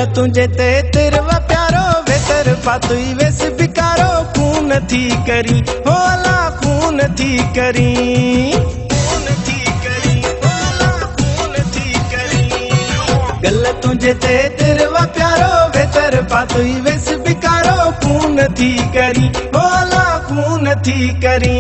गल तुझे ते तिरवा प्यारो वे तरफा तुई वेस बिकारो खून थी करी होला खून थी करी गल तुझे ते तिरवा प्यारो वे तरफा तुई वेस बिकारो खून थी करी होला खून थी करी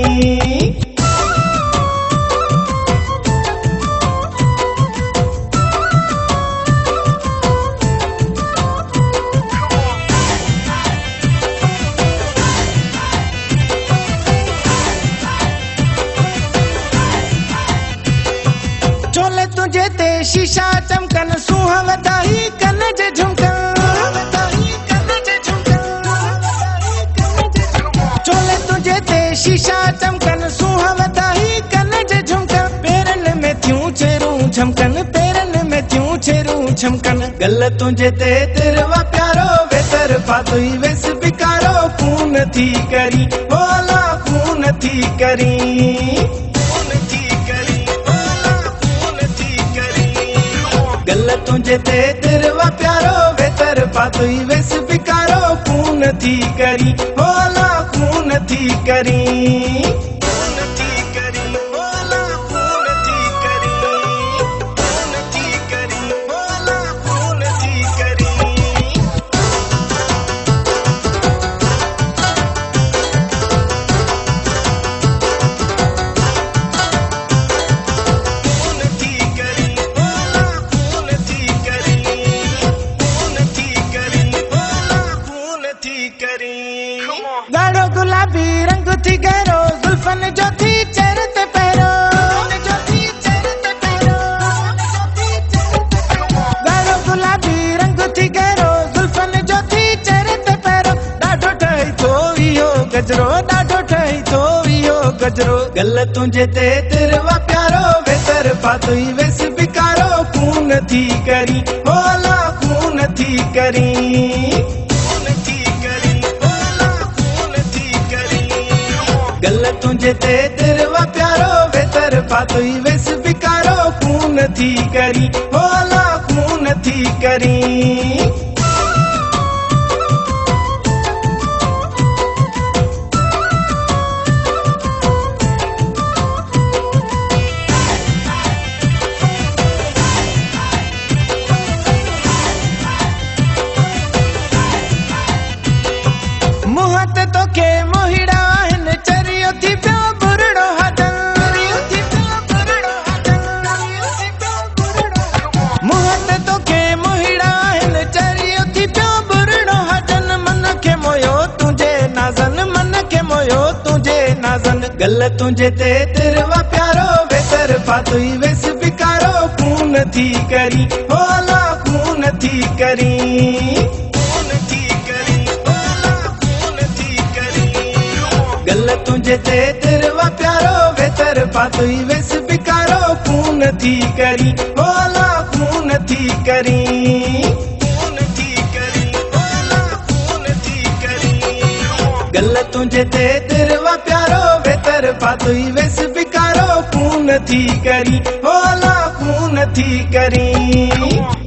चोले तुझे ते शीशा चमकन सुहा वदाही कन जे झुमकन चोले तुझे ते शीशा चमकन सुहा वदाही कन जे झुमकन पेरन में थियूं चेरूं झमकन पेरन में थियूं चेरूं झमकन गल तुझे ते तिरवा प्यारो वे तरफा तुई वेस बिकारो खून थी करी होला खून थी करी गल तुझे ते तिरवा प्यारो वे तरफा तुई वेस बिकारो खून थी करी होला खून थी करी गाढ़ो गुलाबी रंग थी गहरो जुल्फन जो थी चेहरे ते पैरो गाढ़ो गुलाबी रंग थी गहरो जुल्फन जो थी चेहरे ते पैरो डाढो ठही थो इहो गजरो डाढो ठही थो इहो गजरो गल तुझे ते तिरवा प्यारो वे तरफा तुई वेस बिकारो खून थी करी होला खून थी करी गल तुझे ते तिरवा प्यारो वे तरफा तुई वेस बिकारो खून थी करी होला खून थी करी मुहत तो के मोहिड़ा चरियो थी प्यो बुरड़ो हजन मुहत तो के मोहिड़ा हिन चरियो थी प्यो बुरड़ो हजन मन के मोयो तुझे नाज़न मन के मोयो तुझे नाज़न गल तुझे ते तिरवा प्यारो वे तरफा तुई वेस बिकारो खून थी करी होला खून थी करी गल तुझे ते तिरवा प्यारो वे तरफा तुई वेस बिकारो खून थी करी होला खून थी करी गल तुझे ते तिरवा प्यारो वे तरफा तुई वेस बिकारो खून थी करी होला खून थी करी।